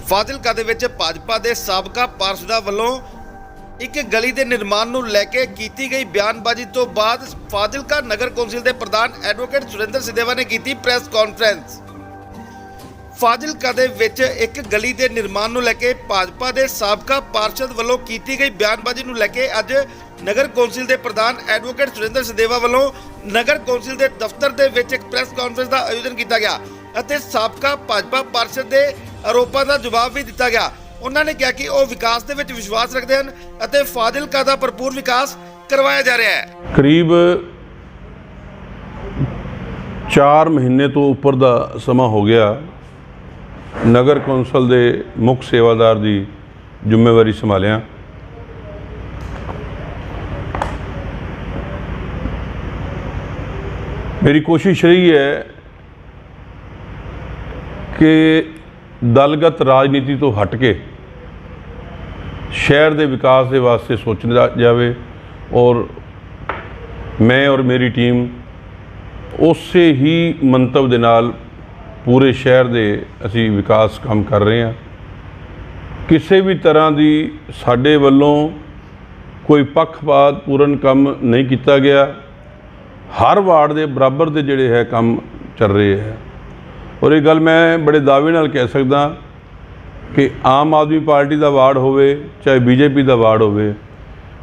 ਫਾਜ਼ਿਲਕਾ ਦੇ ਵਿੱਚ ਭਾਜਪਾ ਦੇ ਸਾਬਕਾ ਪਾਰਸ਼ਦਾਂ ਵੱਲੋਂ ਇੱਕ ਗਲੀ ਦੇ ਨਿਰਮਾਣ ਨੂੰ ਲੈ ਕੇ ਕੀਤੀ ਗਈ ਬਿਆਨਬਾਜ਼ੀ ਤੋਂ ਬਾਅਦ ਫਾਜ਼ਿਲਕਾ ਨਗਰ ਕੌਂਸਲ ਦੇ ਪ੍ਰਧਾਨ ਐਡਵੋਕੇਟ ਸੁਰਿੰਦਰ ਸਿਧੇਵਾ ਨੇ ਕੀਤੀ ਪ੍ਰੈਸ ਕਾਨਫਰੰਸ। ਫਾਜ਼ਿਲਕਾ ਦੇ ਵਿੱਚ ਇੱਕ ਗਲੀ ਦੇ ਨਿਰਮਾਣ ਨੂੰ ਲੈ ਕੇ ਭਾਜਪਾ ਦੇ ਸਾਬਕਾ ਪਾਰਸ਼ਦ ਵੱਲੋਂ ਕੀਤੀ ਗਈ ਬਿਆਨਬਾਜ਼ੀ ਨੂੰ ਲੈ ਕੇ ਅੱਜ ਨਗਰ ਕੌਂਸਲ ਦੇ ਪ੍ਰਧਾਨ ਐਡਵੋਕੇਟ ਸੁਰਿੰਦਰ ਸਿਧੇਵਾ ਵੱਲੋਂ ਨਗਰ ਕੌਂਸਲ ਦੇ ਦਫ਼ਤਰ ਦੇ ਵਿੱਚ ਇੱਕ ਪ੍ਰੈਸ ਕਾਨਫਰੰਸ ਦਾ ਆਯੋਜਨ ਕੀਤਾ ਗਿਆ ਅਤੇ ਸਾਬਕਾ ਭਾਜਪਾ ਪਾਰਸ਼ਦ ਦੇ ਆਰੋਪਾਂ ਦਾ ਜਵਾਬ ਵੀ ਦਿੱਤਾ ਗਿਆ। ਉਹਨਾਂ ਨੇ ਕਿਹਾ ਕਿ ਉਹ ਵਿਕਾਸ ਦੇ ਵਿੱਚ ਵਿਸ਼ਵਾਸ ਰੱਖਦੇ ਹਨ ਅਤੇ ਫਾਜ਼ਿਲਕਾ ਦਾ ਭਰਪੂਰ ਵਿਕਾਸ ਕਰਵਾਇਆ ਜਾ ਰਿਹਾ ਹੈ। ਕਰੀਬ 4 ਮਹੀਨੇ ਤੋਂ ਉੱਪਰ ਦਾ ਸਮਾਂ ਹੋ ਗਿਆ ਨਗਰ ਕੌਂਸਲ ਦੇ ਮੁੱਖ ਸੇਵਾਦਾਰ ਦੀ ਜ਼ਿੰਮੇਵਾਰੀ ਸੰਭਾਲਿਆ। ਮੇਰੀ ਕੋਸ਼ਿਸ਼ ਰਹੀ ਹੈ ਕਿ ਦਲਗਤ ਰਾਜਨੀਤੀ ਤੋਂ ਹਟ ਕੇ ਸ਼ਹਿਰ ਦੇ ਵਿਕਾਸ ਦੇ ਵਾਸਤੇ ਸੋਚਿਆ ਜਾਵੇ ਔਰ ਮੈਂ ਔਰ ਮੇਰੀ ਟੀਮ ਉਸੇ ਹੀ ਮੰਤਵ ਦੇ ਨਾਲ ਪੂਰੇ ਸ਼ਹਿਰ ਦੇ ਅਸੀਂ ਵਿਕਾਸ ਕੰਮ ਕਰ ਰਹੇ ਹਾਂ। ਕਿਸੇ ਵੀ ਤਰ੍ਹਾਂ ਦੀ ਸਾਡੇ ਵੱਲੋਂ ਕੋਈ ਪੱਖਪਾਤ ਪੂਰਨ ਕੰਮ ਨਹੀਂ ਕੀਤਾ ਗਿਆ। ਹਰ ਵਾਰਡ ਦੇ ਬਰਾਬਰ ਦੇ ਜਿਹੜੇ ਹੈ ਕੰਮ ਚੱਲ ਰਹੇ ਹੈ ਔਰ ਇਹ ਗੱਲ ਮੈਂ ਬੜੇ ਦਾਅਵੇ ਨਾਲ ਕਹਿ ਸਕਦਾ ਕਿ ਆਮ ਆਦਮੀ ਪਾਰਟੀ ਦਾ ਵਾਰਡ ਹੋਵੇ ਚਾਹੇ ਬੀਜੇਪੀ ਦਾ ਵਾਰਡ ਹੋਵੇ,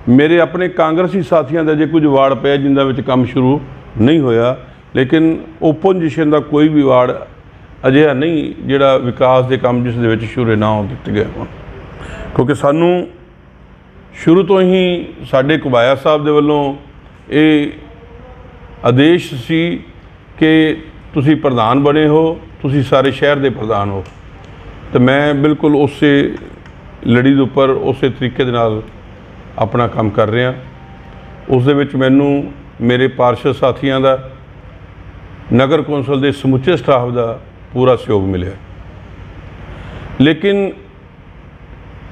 ਮੇਰੇ ਆਪਣੇ ਕਾਂਗਰਸੀ ਸਾਥੀਆਂ ਦਾ ਜੇ ਕੁਝ ਵਾਰਡ ਪਿਆ ਜਿਨ੍ਹਾਂ ਵਿੱਚ ਕੰਮ ਸ਼ੁਰੂ ਨਹੀਂ ਹੋਇਆ, ਲੇਕਿਨ ਓਪੋਜੀਸ਼ਨ ਦਾ ਕੋਈ ਵੀ ਵਾਰਡ ਅਜਿਹਾ ਨਹੀਂ ਜਿਹੜਾ ਵਿਕਾਸ ਦੇ ਕੰਮ ਜਿਸ ਦੇ ਵਿੱਚ ਸ਼ੁਰੂ ਨਾ ਹੋ ਕੀਤੇ ਗਏ ਹੋਣ। ਕਿਉਂਕਿ ਸਾਨੂੰ ਸ਼ੁਰੂ ਤੋਂ ਹੀ ਸਾਡੇ ਘੁਬਾਇਆ ਸਾਹਿਬ ਦੇ ਵੱਲੋਂ ਇਹ ਆਦੇਸ਼ ਸੀ ਕਿ ਤੁਸੀਂ ਪ੍ਰਧਾਨ ਬਣੇ ਹੋ, ਤੁਸੀਂ ਸਾਰੇ ਸ਼ਹਿਰ ਦੇ ਪ੍ਰਧਾਨ ਹੋ, ਤੇ ਮੈਂ ਬਿਲਕੁਲ ਉਸੇ ਲੜੀ ਦੇ ਉੱਪਰ ਉਸੇ ਤਰੀਕੇ ਦੇ ਨਾਲ ਆਪਣਾ ਕੰਮ ਕਰ ਰਿਹਾ। ਉਸ ਦੇ ਵਿੱਚ ਮੈਨੂੰ ਮੇਰੇ ਪਾਰਸ਼ਦ ਸਾਥੀਆਂ ਦਾ, ਨਗਰ ਕੌਂਸਲ ਦੇ ਸਮੁੱਚੇ ਸਟਾਫ ਦਾ ਪੂਰਾ ਸਹਿਯੋਗ ਮਿਲਿਆ। ਲੇਕਿਨ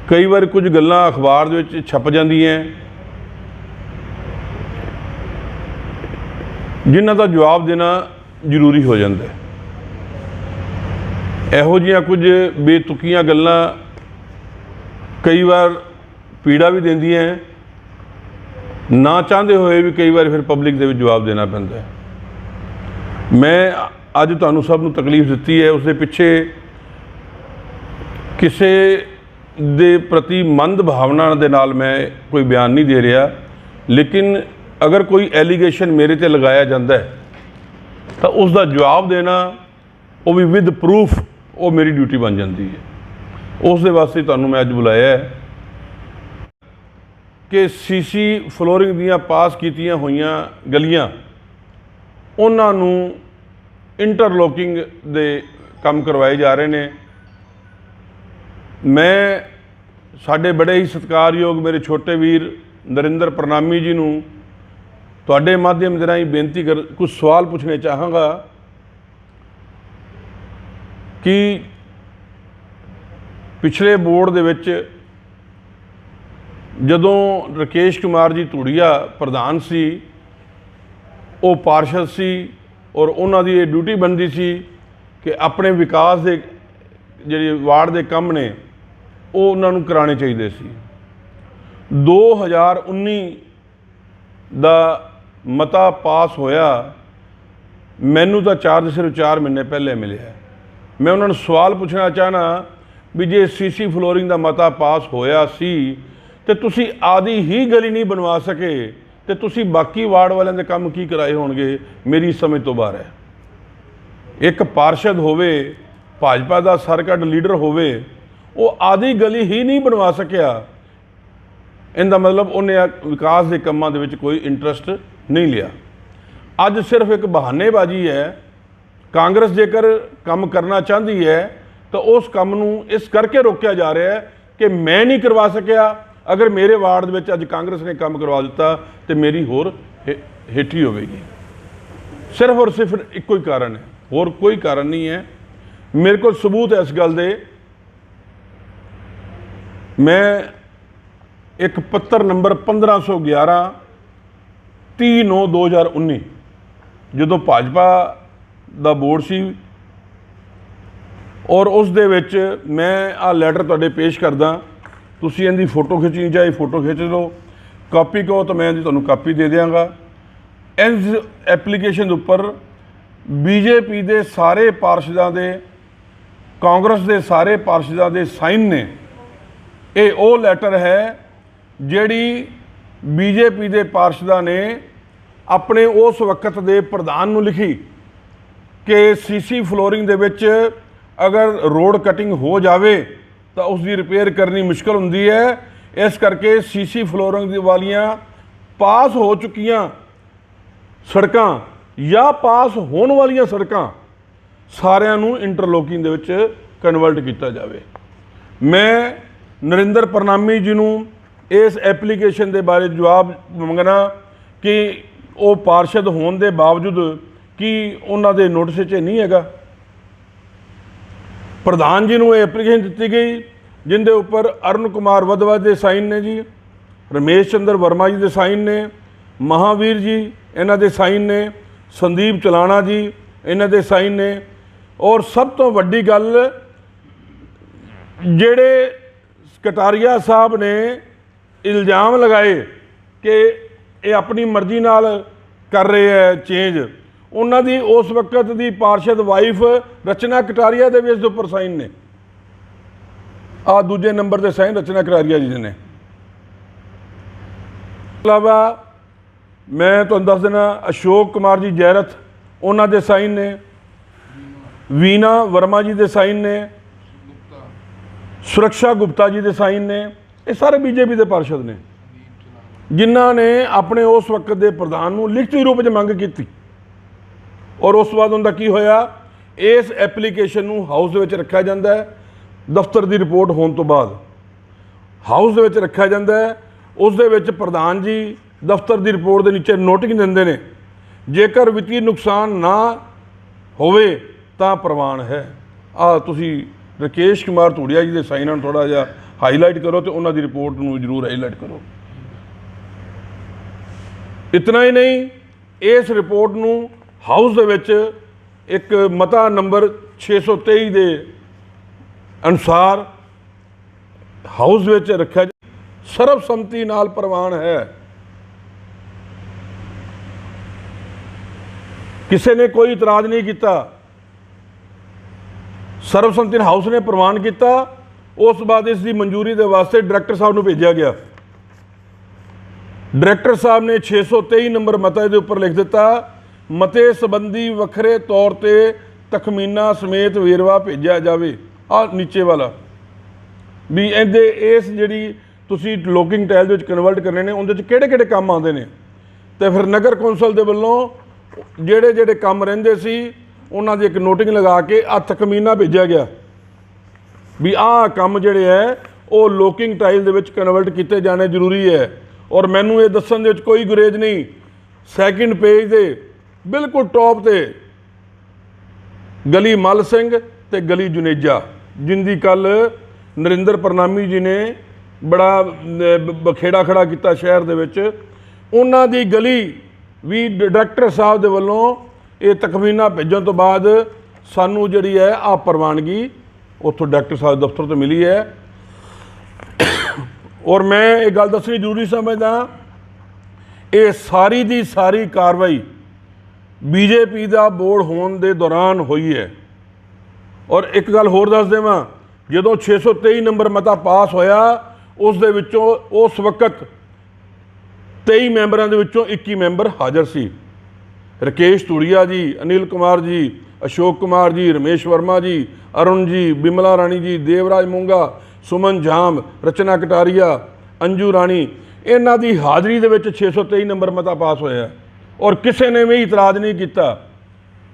ਕਈ ਵਾਰ ਕੁਝ ਗੱਲਾਂ ਅਖਬਾਰ ਦੇ ਵਿੱਚ ਛਪ ਜਾਂਦੀਆਂ ਜਿਨ੍ਹਾਂ ਦਾ ਜਵਾਬ ਦੇਣਾ ਜ਼ਰੂਰੀ ਹੋ ਜਾਂਦਾ ਹੈ। ਇਹੋ ਜਿਹੀਆਂ ਕੁਝ ਬੇਤੁਕੀਆਂ ਗੱਲਾਂ ਕਈ ਵਾਰ ਪੀੜਾ ਵੀ ਦਿੰਦੀਆਂ ਨਾ ਚਾਹੁੰਦੇ ਹੋਏ ਵੀ ਕਈ ਵਾਰ ਫਿਰ ਪਬਲਿਕ ਦੇ ਵਿੱਚ ਜਵਾਬ ਦੇਣਾ ਪੈਂਦਾ ਹੈ। ਮੈਂ ਅੱਜ ਤੁਹਾਨੂੰ ਸਭ ਨੂੰ ਤਕਲੀਫ ਦਿੱਤੀ ਹੈ, ਉਸ ਦੇ ਪਿੱਛੇ ਕਿਸੇ ਦੇ ਪ੍ਰਤੀ ਮੰਦ ਭਾਵਨਾ ਦੇ ਨਾਲ ਮੈਂ ਕੋਈ ਬਿਆਨ ਨਹੀਂ ਦੇ ਰਿਹਾ, ਲੇਕਿਨ ਅਗਰ ਕੋਈ ਐਲੀਗੇਸ਼ਨ ਮੇਰੇ ਤੇ ਲਗਾਇਆ ਜਾਂਦਾ ਹੈ ਤਾਂ ਉਸ ਦਾ ਜਵਾਬ ਦੇਣਾ, ਉਹ ਵੀ ਵਿਦ ਪ੍ਰੂਫ, ਉਹ ਮੇਰੀ ਡਿਊਟੀ ਬਣ ਜਾਂਦੀ ਹੈ। ਉਸ ਦੇ ਵਾਸਤੇ ਤੁਹਾਨੂੰ ਮੈਂ ਅੱਜ ਬੁਲਾਇਆ ਹੈ ਕਿ ਸੀਸੀ ਫਲੋਰਿੰਗ ਦੀਆਂ ਪਾਸ ਕੀਤੀਆਂ ਹੋਈਆਂ ਗਲੀਆਂ ਉਹਨਾਂ ਨੂੰ ਇੰਟਰਲੋਕਿੰਗ ਦੇ ਕੰਮ ਕਰਵਾਏ ਜਾ ਰਹੇ ਨੇ। ਮੈਂ ਸਾਡੇ ਬੜੇ ਹੀ ਸਤਿਕਾਰਯੋਗ ਮੇਰੇ ਛੋਟੇ ਵੀਰ ਨਰਿੰਦਰ ਪ੍ਰਣਾਮੀ ਜੀ ਨੂੰ ਤੁਹਾਡੇ ਮਾਧਿਅਮ ਦੇ ਰਾਹੀਂ ਬੇਨਤੀ ਕੁਝ ਸਵਾਲ ਪੁੱਛਣੇ ਚਾਹਾਂਗਾ ਕਿ ਪਿਛਲੇ ਬੋਰਡ ਦੇ ਵਿੱਚ ਜਦੋਂ ਰਾਕੇਸ਼ ਕੁਮਾਰ ਜੀ ਧੂੜੀਆ ਪ੍ਰਧਾਨ ਸੀ, ਉਹ ਪਾਰਸ਼ਦ ਸੀ ਔਰ ਉਹਨਾਂ ਦੀ ਇਹ ਡਿਊਟੀ ਬਣਦੀ ਸੀ ਕਿ ਆਪਣੇ ਵਿਕਾਸ ਦੇ ਜਿਹੜੇ ਵਾਰਡ ਦੇ ਕੰਮ ਨੇ ਉਹ ਉਹਨਾਂ ਨੂੰ ਕਰਾਉਣੇ ਚਾਹੀਦੇ ਸੀ। 2019 ਦਾ ਮਤਾ ਪਾਸ ਹੋਇਆ, ਮੈਨੂੰ ਤਾਂ ਸਿਰਫ 4 ਮਹੀਨੇ ਪਹਿਲੇ ਮਿਲਿਆ। ਮੈਂ ਉਹਨਾਂ ਨੂੰ ਸਵਾਲ ਪੁੱਛਣਾ ਚਾਹਨਾ ਵੀ ਜੇ ਸੀਸੀ ਫਲੋਰਿੰਗ ਦਾ ਮਤਾ ਪਾਸ ਹੋਇਆ ਸੀ ਤੇ ਤੁਸੀਂ ਆਦੀ ਹੀ ਗਲੀ ਨਹੀਂ ਬਣਵਾ ਸਕੇ ਤੇ ਤੁਸੀਂ ਬਾਕੀ ਵਾਰਡ ਵਾਲਿਆਂ ਦੇ ਕੰਮ ਕੀ ਕਰਾਏ ਹੋਣਗੇ? ਮੇਰੀ ਸਮਝ ਤੋਂ ਬਾਹਰ ਹੈ। ਇੱਕ ਪਾਰਸ਼ਦ ਹੋਵੇ, ਭਾਜਪਾ ਦਾ ਸਰਕਟ ਲੀਡਰ ਹੋਵੇ, ਉਹ ਆਦੀ ਗਲੀ ਹੀ ਨਹੀਂ ਬਣਵਾ ਸਕਿਆ, ਇਹਦਾ ਮਤਲਬ ਉਹਨੇ ਵਿਕਾਸ ਦੇ ਕੰਮਾਂ ਦੇ ਵਿੱਚ ਕੋਈ ਇੰਟਰਸਟ ਨਹੀਂ ਲਿਆ। ਅੱਜ ਸਿਰਫ ਇੱਕ ਬਹਾਨੇਬਾਜ਼ੀ ਹੈ। ਕਾਂਗਰਸ ਜੇਕਰ ਕੰਮ ਕਰਨਾ ਚਾਹੁੰਦੀ ਹੈ ਤਾਂ ਉਸ ਕੰਮ ਨੂੰ ਇਸ ਕਰਕੇ ਰੋਕਿਆ ਜਾ ਰਿਹਾ ਹੈ ਕਿ ਮੈਂ ਨਹੀਂ ਕਰਵਾ ਸਕਿਆ। ਅਗਰ ਮੇਰੇ ਵਾਰਡ ਦੇ ਵਿੱਚ ਅੱਜ ਕਾਂਗਰਸ ਨੇ ਕੰਮ ਕਰਵਾ ਦਿੱਤਾ ਤੇ ਮੇਰੀ ਹੋਰ ਹੇਠੀ ਹੋਵੇਗੀ। ਸਿਰਫ ਔਰ ਸਿਰਫ ਇੱਕੋ ਹੀ ਕਾਰਨ ਹੈ, ਹੋਰ ਕੋਈ ਕਾਰਨ ਨਹੀਂ ਹੈ। ਮੇਰੇ ਕੋਲ ਸਬੂਤ ਹੈ ਇਸ ਗੱਲ ਦੇ। ਮੈਂ ਇੱਕ ਪੱਤਰ ਨੰਬਰ 1511 30/9/2019 ਜਦੋਂ ਭਾਜਪਾ ਦਾ ਬੋਰਡ ਸੀ ਔਰ ਉਸ ਦੇ ਵਿੱਚ ਮੈਂ ਆ ਲੈਟਰ ਤੁਹਾਡੇ ਪੇਸ਼ ਕਰਦਾ। ਤੁਸੀਂ ਇਹਦੀ ਫੋਟੋ ਖਿੱਚਣੀ ਚਾਹੇ ਫੋਟੋ ਖਿੱਚ ਲਓ, ਕਾਪੀ ਕਹੋ ਤਾਂ ਮੈਂ ਇਹਦੀ ਤੁਹਾਨੂੰ ਕਾਪੀ ਦੇ ਦਿਆਂਗਾ। ਇਸ ਐਪਲੀਕੇਸ਼ਨ ਦੇ ਉੱਪਰ ਬੀਜੇਪੀ ਦੇ ਸਾਰੇ ਪਾਰਸ਼ਦਾਂ ਦੇ, ਕਾਂਗਰਸ ਦੇ ਸਾਰੇ ਪਾਰਸ਼ਦਾਂ ਦੇ ਸਾਈਨ ਨੇ। ਇਹ ਉਹ ਲੈਟਰ ਹੈ ਜਿਹੜੀ ਬੀਜੇਪੀ ਦੇ ਪਾਰਸ਼ਦਾਂ ਨੇ ਆਪਣੇ ਉਸ ਵਕਤ ਦੇ ਪ੍ਰਧਾਨ ਨੂੰ ਲਿਖੀ ਕਿ ਸੀਸੀ ਫਲੋਰਿੰਗ ਦੇ ਵਿੱਚ ਅਗਰ ਰੋਡ ਕਟਿੰਗ ਹੋ ਜਾਵੇ ਤਾਂ ਉਸ ਦੀ ਰਿਪੇਅਰ ਕਰਨੀ ਮੁਸ਼ਕਲ ਹੁੰਦੀ ਹੈ। ਇਸ ਕਰਕੇ ਸੀਸੀ ਫਲੋਰਿੰਗ ਦੀ ਵਾਲੀਆਂ ਪਾਸ ਹੋ ਚੁੱਕੀਆਂ ਸੜਕਾਂ ਜਾਂ ਪਾਸ ਹੋਣ ਵਾਲੀਆਂ ਸੜਕਾਂ ਸਾਰਿਆਂ ਨੂੰ ਇੰਟਰਲੋਕਿੰਗ ਦੇ ਵਿੱਚ ਕਨਵਰਟ ਕੀਤਾ ਜਾਵੇ। ਮੈਂ ਨਰਿੰਦਰ ਪ੍ਰਣਾਮੀ ਜੀ ਨੂੰ ਇਸ ਐਪਲੀਕੇਸ਼ਨ ਦੇ ਬਾਰੇ ਜਵਾਬ ਮੰਗਣਾ ਕਿ ਉਹ ਪਾਰਸ਼ਦ ਹੋਣ ਦੇ ਬਾਵਜੂਦ ਕੀ ਉਹਨਾਂ ਦੇ ਨੋਟਿਸ 'ਚ ਨਹੀਂ ਹੈਗਾ। ਪ੍ਰਧਾਨ ਜੀ ਨੂੰ ਇਹ ਐਪਲੀਕੇਸ਼ਨ ਦਿੱਤੀ ਗਈ ਜਿੰਦੇ ਉੱਪਰ ਅਰੁਣ ਕੁਮਾਰ ਵਧਵਾ ਦੇ ਸਾਈਨ ਨੇ ਜੀ, ਰਮੇਸ਼ ਚੰਦਰ ਵਰਮਾ ਜੀ ਦੇ ਸਾਈਨ ਨੇ, ਮਹਾਵੀਰ ਜੀ ਇਹਨਾਂ ਦੇ ਸਾਈਨ ਨੇ, ਸੰਦੀਪ ਚਲਾਣਾ ਜੀ ਇਹਨਾਂ ਦੇ ਸਾਈਨ ਨੇ। ਔਰ ਸਭ ਤੋਂ ਵੱਡੀ ਗੱਲ, ਜਿਹੜੇ ਕਟਾਰੀਆ ਸਾਹਿਬ ਨੇ ਇਲਜ਼ਾਮ ਲਗਾਏ ਕਿ ਇਹ ਆਪਣੀ ਮਰਜ਼ੀ ਨਾਲ ਕਰ ਰਹੇ ਹੈ ਚੇਂਜ, ਉਹਨਾਂ ਦੀ ਉਸ ਵਕਤ ਦੀ ਪਾਰਸ਼ਦ ਵਾਈਫ ਰਚਨਾ ਕਟਾਰੀਆ ਦੇ ਵੀ ਇਸ ਦੇ ਉੱਪਰ ਸਾਈਨ ਨੇ। ਆ ਦੂਜੇ ਨੰਬਰ ਦੇ ਸਾਈਨ ਰਚਨਾ ਕਟਾਰੀਆ ਜੀ ਦੇ ਨੇ। ਇਲਾਵਾ ਮੈਂ ਤੁਹਾਨੂੰ ਦੱਸ ਦੇਣਾ, ਅਸ਼ੋਕ ਕੁਮਾਰ ਜੀ ਜੈਰਥ ਉਹਨਾਂ ਦੇ ਸਾਈਨ ਨੇ, ਵੀਨਾ ਵਰਮਾ ਜੀ ਦੇ ਸਾਈਨ ਨੇ, ਸੁਰੱਖਿਆ ਗੁਪਤਾ ਜੀ ਦੇ ਸਾਈਨ ਨੇ। ਇਹ ਸਾਰੇ ਬੀਜੇਪੀ ਦੇ ਪਾਰਸ਼ਦ ਨੇ ਜਿਨ੍ਹਾਂ ਨੇ ਆਪਣੇ ਉਸ ਵਕਤ ਦੇ ਪ੍ਰਧਾਨ ਨੂੰ ਲਿਖਤੀ ਰੂਪ 'ਚ ਮੰਗ ਕੀਤੀ। ਔਰ ਉਸ ਤੋਂ ਬਾਅਦ ਉਹਦਾ ਕੀ ਹੋਇਆ, ਇਸ ਐਪਲੀਕੇਸ਼ਨ ਨੂੰ ਹਾਊਸ ਦੇ ਵਿੱਚ ਰੱਖਿਆ ਜਾਂਦਾ ਹੈ। ਦਫ਼ਤਰ ਦੀ ਰਿਪੋਰਟ ਹੋਣ ਤੋਂ ਬਾਅਦ ਹਾਊਸ ਦੇ ਵਿੱਚ ਰੱਖਿਆ ਜਾਂਦਾ ਹੈ। ਉਸ ਦੇ ਵਿੱਚ ਪ੍ਰਧਾਨ ਜੀ ਦਫ਼ਤਰ ਦੀ ਰਿਪੋਰਟ ਦੇ ਨੀਚੇ ਨੋਟਿੰਗ ਦਿੰਦੇ ਨੇ, ਜੇਕਰ ਵਿੱਤੀ ਨੁਕਸਾਨ ਨਾ ਹੋਵੇ ਤਾਂ ਪ੍ਰਵਾਨ ਹੈ। ਆ ਤੁਸੀਂ ਰਕੇਸ਼ ਕੁਮਾਰ ਧੂੜੀਆ ਜੀ ਦੇ ਸਾਈਨਾਂ ਨੂੰ ਥੋੜ੍ਹਾ ਜਿਹਾ ਹਾਈਲਾਈਟ ਕਰੋ ਤੇ ਉਹਨਾਂ ਦੀ ਰਿਪੋਰਟ ਨੂੰ ਜ਼ਰੂਰ ਹਾਈਲਾਈਟ ਕਰੋ। ਇਤਨਾ ਹੀ ਨਹੀਂ, ਇਸ ਰਿਪੋਰਟ ਨੂੰ ਹਾਊਸ ਦੇ ਵਿੱਚ ਇੱਕ ਮਤਾ ਨੰਬਰ 623 ਦੇ ਅਨੁਸਾਰ ਹਾਊਸ ਵਿੱਚ ਰੱਖਿਆ, ਸਰਬਸੰਮਤੀ ਨਾਲ ਪ੍ਰਵਾਨ ਹੈ। ਕਿਸੇ ਨੇ ਕੋਈ ਇਤਰਾਜ਼ ਨਹੀਂ ਕੀਤਾ, ਸਰਬਸੰਮਤੀ ਨਾਲ ਹਾਊਸ ਨੇ ਪ੍ਰਵਾਨ ਕੀਤਾ। ਉਸ ਤੋਂ ਬਾਅਦ ਇਸ ਦੀ ਮਨਜ਼ੂਰੀ ਦੇ ਵਾਸਤੇ ਡਾਇਰੈਕਟਰ ਸਾਹਿਬ ਨੂੰ ਭੇਜਿਆ ਗਿਆ। ਡਾਇਰੈਕਟਰ ਸਾਹਿਬ ਨੇ 623 ਨੰਬਰ ਮਤਾ ਦੇ ਉੱਪਰ ਲਿਖ ਦਿੱਤਾ, ਮਤੇ ਸੰਬੰਧੀ ਵੱਖਰੇ ਤੌਰ ਤੇ ਤਖਮੀਨਾ ਸਮੇਤ ਵੇਰਵਾ ਭੇਜਿਆ ਜਾਵੇ। ਆ ਨੀਚੇ ਵਾਲਾ ਵੀ ਇਹਦੇ ਇਸ ਜਿਹੜੀ ਤੁਸੀਂ ਲੋਕਿੰਗ ਟਾਇਲ ਦੇ ਵਿੱਚ ਕਨਵਰਟ ਕਰਨੇ ਨੇ ਉਹਦੇ 'ਚ ਕਿਹੜੇ ਕਿਹੜੇ ਕੰਮ ਆਉਂਦੇ ਨੇ। ਤੇ ਫਿਰ ਨਗਰ ਕੌਂਸਲ ਦੇ ਵੱਲੋਂ ਜਿਹੜੇ ਜਿਹੜੇ ਕੰਮ ਰਹਿੰਦੇ ਸੀ ਉਹਨਾਂ ਦੀ ਇੱਕ ਨੋਟਿੰਗ ਲਗਾ ਕੇ ਆ ਤਖਮੀਨਾ ਭੇਜਿਆ ਗਿਆ ਵੀ ਆਹ ਕੰਮ ਜਿਹੜੇ ਹੈ ਉਹ ਲੋਕਿੰਗ ਟਾਈਲ ਦੇ ਵਿੱਚ ਕਨਵਰਟ ਕੀਤੇ ਜਾਣੇ ਜ਼ਰੂਰੀ ਹੈ। ਔਰ ਮੈਨੂੰ ਇਹ ਦੱਸਣ ਦੇ ਵਿੱਚ ਕੋਈ ਗੁਰੇਜ਼ ਨਹੀਂ, ਸੈਕਿੰਡ ਪੇਜ ਦੇ ਬਿਲਕੁਲ ਟੌਪ ਤੇ ਗਲੀ ਮੱਲ ਸਿੰਘ ਤੇ ਗਲੀ ਜੁਨੇਜਾ, ਜਿੰਦੀ ਕੱਲ ਨਰਿੰਦਰ ਪ੍ਰਣਾਮੀ ਜੀ ਨੇ ਬੜਾ ਬਖੇੜਾ ਖੜਾ ਕੀਤਾ ਸ਼ਹਿਰ ਦੇ ਵਿੱਚ, ਉਹਨਾਂ ਦੀ ਗਲੀ ਵੀ ਡਾਇਰੈਕਟਰ ਸਾਹਿਬ ਦੇ ਵੱਲੋਂ ਇਹ ਤਖਮੀਨਾ ਭੇਜਣ ਤੋਂ ਬਾਅਦ ਸਾਨੂੰ ਜਿਹੜੀ ਹੈ ਆ ਪ੍ਰਵਾਨਗੀ ਉੱਥੋਂ ਡਾਇਰੈਕਟਰ ਸਾਹਿਬ ਦਫ਼ਤਰ ਤੋਂ ਮਿਲੀ ਹੈ। ਔਰ ਮੈਂ ਇਹ ਗੱਲ ਦੱਸਣੀ ਜ਼ਰੂਰੀ ਸਮਝਦਾ, ਇਹ ਸਾਰੀ ਦੀ ਸਾਰੀ ਕਾਰਵਾਈ ਬੀਜੇਪੀ ਦਾ ਬੋਰਡ ਹੋਣ ਦੇ ਦੌਰਾਨ ਹੋਈ ਹੈ। ਔਰ ਇੱਕ ਗੱਲ ਹੋਰ ਦੱਸ ਦੇਵਾਂ, ਜਦੋਂ 623 ਨੰਬਰ ਮਤਾ ਪਾਸ ਹੋਇਆ ਉਸ ਦੇ ਵਿੱਚੋਂ ਉਸ ਵਕਤ 23 ਮੈਂਬਰਾਂ ਦੇ ਵਿੱਚੋਂ 21 ਮੈਂਬਰ ਹਾਜ਼ਰ ਸੀ। ਰਕੇਸ਼ ਧੂੜੀਆ ਜੀ, ਅਨਿਲ ਕੁਮਾਰ ਜੀ, ਅਸ਼ੋਕ ਕੁਮਾਰ ਜੀ, ਰਮੇਸ਼ ਵਰਮਾ ਜੀ, ਅਰੁਣ ਜੀ, ਬਿਮਲਾ ਰਾਣੀ ਜੀ, ਦੇਵਰਾਜ ਮੋਂਗਾ, ਸੁਮਨ ਜਾਮ, ਰਚਨਾ ਕਟਾਰੀਆ, ਅੰਜੂ ਰਾਣੀ, ਇਹਨਾਂ ਦੀ ਹਾਜ਼ਰੀ ਦੇ ਵਿੱਚ 623 ਨੰਬਰ ਮਤਾ ਪਾਸ ਹੋਇਆ ਔਰ ਕਿਸੇ ਨੇ ਵੀ ਇਤਰਾਜ਼ ਨਹੀਂ ਕੀਤਾ।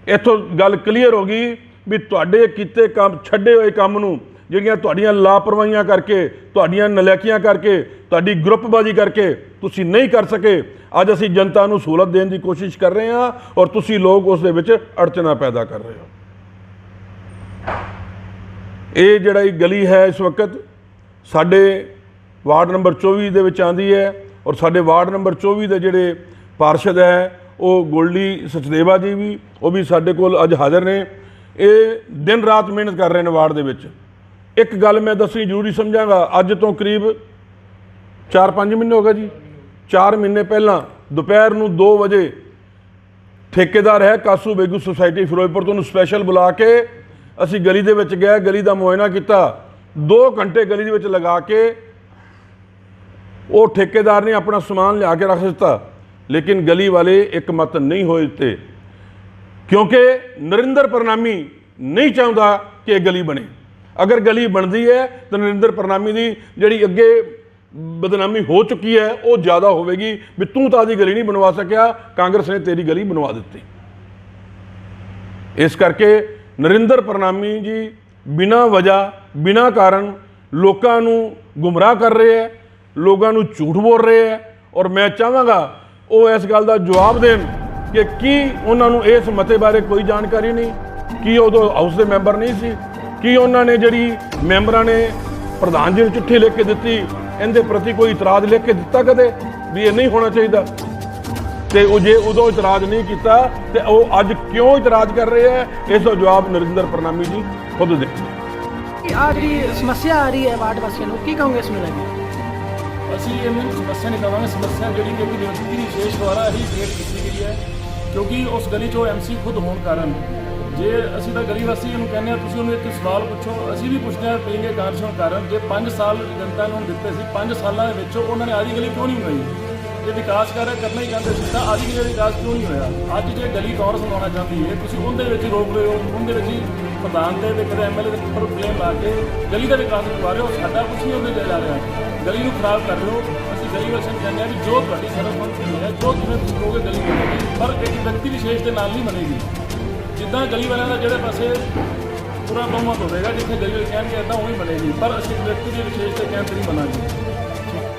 ਇੱਥੋਂ ਗੱਲ ਕਲੀਅਰ ਹੋ ਗਈ ਵੀ ਤੁਹਾਡੇ ਕੀਤੇ ਕੰਮ, ਛੱਡੇ ਹੋਏ ਕੰਮ ਨੂੰ, ਜਿਹੜੀਆਂ ਤੁਹਾਡੀਆਂ ਲਾਪਰਵਾਹੀਆਂ ਕਰਕੇ, ਤੁਹਾਡੀਆਂ ਨਲਾਇਕੀਆਂ ਕਰਕੇ, ਤੁਹਾਡੀ ਗਰੁੱਪਬਾਜ਼ੀ ਕਰਕੇ ਤੁਸੀਂ ਨਹੀਂ ਕਰ ਸਕੇ। ਅੱਜ ਅਸੀਂ ਜਨਤਾ ਨੂੰ ਸਹੂਲਤ ਦੇਣ ਦੀ ਕੋਸ਼ਿਸ਼ ਕਰ ਰਹੇ ਹਾਂ ਔਰ ਤੁਸੀਂ ਲੋਕ ਉਸ ਦੇ ਵਿੱਚ ਅੜਚਨਾ ਪੈਦਾ ਕਰ ਰਹੇ ਹੋ। ਇਹ ਜਿਹੜਾ ਗਲੀ ਹੈ ਇਸ ਵਕਤ ਸਾਡੇ ਵਾਰਡ ਨੰਬਰ 24 ਦੇ ਵਿੱਚ ਆਉਂਦੀ ਹੈ ਔਰ ਸਾਡੇ ਵਾਰਡ ਨੰਬਰ 24 ਦੇ ਜਿਹੜੇ ਪਾਰਸ਼ਦ ਹੈ ਉਹ ਗੋਲਡੀ ਸਚਦੇਵਾ ਜੀ ਵੀ, ਉਹ ਵੀ ਸਾਡੇ ਕੋਲ ਅੱਜ ਹਾਜ਼ਰ ਨੇ। ਇਹ ਦਿਨ ਰਾਤ ਮਿਹਨਤ ਕਰ ਰਹੇ ਨੇ ਵਾਰਡ ਦੇ ਵਿੱਚ। ਇੱਕ ਗੱਲ ਮੈਂ ਦੱਸਣੀ ਜ਼ਰੂਰੀ ਸਮਝਾਂਗਾ, ਅੱਜ ਤੋਂ ਕਰੀਬ 4-5 ਮਹੀਨੇ ਹੋ ਗਏ ਜੀ, 4 ਮਹੀਨੇ ਪਹਿਲਾਂ ਦੁਪਹਿਰ ਨੂੰ 2 ਵਜੇ ਠੇਕੇਦਾਰ ਹੈ ਕਾਸੂ ਬੇਗੂ ਸੁਸਾਇਟੀ ਫਿਰੋਜ਼ਪੁਰ ਤੋਂ, ਉਹਨੂੰ ਸਪੈਸ਼ਲ ਬੁਲਾ ਕੇ ਅਸੀਂ ਗਲੀ ਦੇ ਵਿੱਚ ਗਏ, ਗਲੀ ਦਾ ਮੁਆਇਨਾ ਕੀਤਾ। 2 ਘੰਟੇ ਗਲੀ ਦੇ ਵਿੱਚ ਲਗਾ ਕੇ ਉਹ ਠੇਕੇਦਾਰ ਨੇ ਆਪਣਾ ਸਮਾਨ ਲਿਆ ਕੇ ਰੱਖ ਦਿੱਤਾ, ਲੇਕਿਨ ਗਲੀ ਵਾਲੇ ਇੱਕ ਮਤ ਨਹੀਂ ਹੋਏ ਤੇ, ਕਿਉਂਕਿ ਨਰਿੰਦਰ ਪ੍ਰਣਾਮੀ ਨਹੀਂ ਚਾਹੁੰਦਾ ਕਿ ਇਹ ਗਲੀ ਬਣੇ। ਅਗਰ ਗਲੀ ਬਣਦੀ ਹੈ ਤਾਂ ਨਰਿੰਦਰ ਪ੍ਰਣਾਮੀ ਦੀ ਜਿਹੜੀ ਅੱਗੇ ਬਦਨਾਮੀ ਹੋ ਚੁੱਕੀ ਹੈ ਉਹ ਜ਼ਿਆਦਾ ਹੋਵੇਗੀ ਵੀ ਤੂੰ ਤਾਂ ਦੀ ਗਲੀ ਨਹੀਂ ਬਣਵਾ ਸਕਿਆ, ਕਾਂਗਰਸ ਨੇ ਤੇਰੀ ਗਲੀ ਬਣਵਾ ਦਿੱਤੀ। ਇਸ ਕਰਕੇ ਨਰਿੰਦਰ ਪ੍ਰਣਾਮੀ ਜੀ ਬਿਨਾਂ ਵਜ੍ਹਾ ਬਿਨਾਂ ਕਾਰਨ ਲੋਕਾਂ ਨੂੰ ਗੁੰਮਰਾਹ ਕਰ ਰਹੇ ਹੈ, ਲੋਕਾਂ ਨੂੰ ਝੂਠ ਬੋਲ ਰਹੇ ਹੈ। ਔਰ ਮੈਂ ਚਾਹਾਂਗਾ ਉਹ ਇਸ ਗੱਲ ਦਾ ਜਵਾਬ ਦੇਣ ਕਿ ਕੀ ਉਹਨਾਂ ਨੂੰ ਇਸ ਮਤੇ ਬਾਰੇ ਕੋਈ ਜਾਣਕਾਰੀ ਨਹੀਂ, ਕੀ ਉਦੋਂ ਹਾਊਸ ਦੇ ਮੈਂਬਰ ਨਹੀਂ ਸੀ, ਕੀ ਉਹਨਾਂ ਨੇ ਜਿਹੜੀ ਮੈਂਬਰਾਂ ਨੇ ਪ੍ਰਧਾਨ ਜੀ ਨੂੰ ਚਿੱਠੀ ਲਿਖ ਕੇ ਦਿੱਤੀ, ਇਹਦੇ ਪ੍ਰਤੀ ਕੋਈ ਇਤਰਾਜ਼ ਲਿਖ ਕੇ ਦਿੱਤਾ ਕਦੇ ਵੀ ਇਹ ਨਹੀਂ ਹੋਣਾ ਚਾਹੀਦਾ? ਤੇ ਉਹ ਜੇ ਉਦੋਂ ਇਤਰਾਜ਼ ਨਹੀਂ ਕੀਤਾ ਤੇ ਉਹ ਅੱਜ ਕਿਉਂ ਇਤਰਾਜ਼ ਕਰ ਰਹੇ ਹੈ, ਇਸ ਦਾ ਜਵਾਬ ਨਰਿੰਦਰ ਪ੍ਰਣਾਮੀ ਜੀ ਖੁਦ ਦੇ। ਆ ਜਿਹੜੀ ਸਮੱਸਿਆ ਆ ਰਹੀ ਹੈ ਵਾਰਡ ਵਾਸੀਆਂ ਨੂੰ, ਕੀ ਕਹੋਗੇ ਇਸ ਨੂੰ ਲੈ ਕੇ? ਅਸੀਂ ਇਹਨੂੰ ਸਮੱਸਿਆ ਨਹੀਂ ਕਹਾਂਗੇ, ਸਮੱਸਿਆ ਜਿਹੜੀ ਕਿ ਵਿਅਕਤੀ ਦੀ ਵਿਸ਼ੇਸ਼ ਦੁਆਰਾ ਹੀ ਕ੍ਰੀਏਟ ਕੀਤੀ ਗਈ ਹੈ, ਕਿਉਂਕਿ ਉਸ ਗਲੀ 'ਚੋਂ ਐਮਸੀ ਖੁਦ ਹੋਣ ਕਾਰਨ ਜੇ ਅਸੀਂ ਤਾਂ ਗਲੀ ਵਾਸੀ ਇਹਨੂੰ ਕਹਿੰਦੇ ਹਾਂ ਤੁਸੀਂ ਉਹਨੂੰ ਇੱਕ ਸਵਾਲ ਪੁੱਛੋ, ਅਸੀਂ ਵੀ ਪੁੱਛਦੇ ਹਾਂ ਪੀਂਗੇ ਕਾਂਗਰਸ ਹੋਣ ਕਾਰਨ ਜੇ 5 ਸਾਲ ਜਨਤਾ ਨੂੰ ਦਿੱਤੇ ਸੀ, 5 ਸਾਲਾਂ ਦੇ ਵਿੱਚ ਉਹਨਾਂ ਨੇ ਆਦੀ ਗਲੀ ਕਿਉਂ ਨਹੀਂ ਬਣਾਈ? ਜੇ ਵਿਕਾਸ ਕਾਰਜ ਕਰਨਾ ਹੀ ਚਾਹੁੰਦੇ ਸੀ ਤਾਂ ਆਦੀ ਗਲੀ ਦਾ ਵਿਕਾਸ ਕਿਉਂ ਨਹੀਂ ਹੋਇਆ? ਅੱਜ ਜੇ ਗਲੀ ਕਾਂਗਰਸ ਬਣਾਉਣਾ ਚਾਹੁੰਦੀ ਹੈ ਤੁਸੀਂ ਉਹਦੇ ਵਿੱਚ ਰੋਕ ਰਹੇ ਹੋ, ਉਹਦੇ ਵਿੱਚ ਹੀ ਪ੍ਰਧਾਨ ਤੇ ਕਦੇ ਐਮਐਲਏ ਦੇ ਉੱਪਰ ਬਲੇਮ ਲਾ ਕੇ ਗਲੀ ਦਾ ਵਿਕਾਸ ਕਰਵਾ ਰਹੇ ਹੋ। ਸਾਡਾ ਕੁਛ ਨਹੀਂ ਉਹਦੇ ਜਾ ਰਿਹਾ, ਗਲੀ ਨੂੰ ਖਰਾਬ ਕਰ ਰਹੇ ਹੋ। ਅਸੀਂ ਗਲੀ ਵਾਸੀਆਂ ਨੂੰ ਕਹਿੰਦੇ ਹਾਂ ਵੀ ਜੋ ਤੁਹਾਡੀ ਸਰਬਸੰਮਤੀ ਹੈ, ਜੋ ਜਿਵੇਂ ਤੁਸੀਂ ਕਹੋਗੇ ਗਲੀ ਬਣੇਗੀ, ਪਰ ਇੱਕ ਵਿਅਕਤੀ ਵਿਸ਼ੇਸ਼ ਦੇ ਨਾਲ ਨਹੀਂ ਬਣੇਗੀ। ਜਿੱਦਾਂ ਗਲੀ ਵਾਲਿਆਂ ਦਾ ਜਿਹੜੇ ਪਾਸੇ ਪੂਰਾ ਬਹੁਮਤ ਹੋਵੇਗਾ, ਜਿੱਥੇ ਗਲੀ ਵਾਲੇ ਕਹਿਣਗੇ ਇੱਦਾਂ ਉਵੇਂ ਬਣੇਗੀ, ਪਰ ਅਸੀਂ ਵਿਅਕਤੀ ਦੇ ਵਿਸ਼ੇਸ਼ ਦੇ ਕਹਿਣ ਤੇ ਨਹੀਂ ਬਣਾਂਗੇ।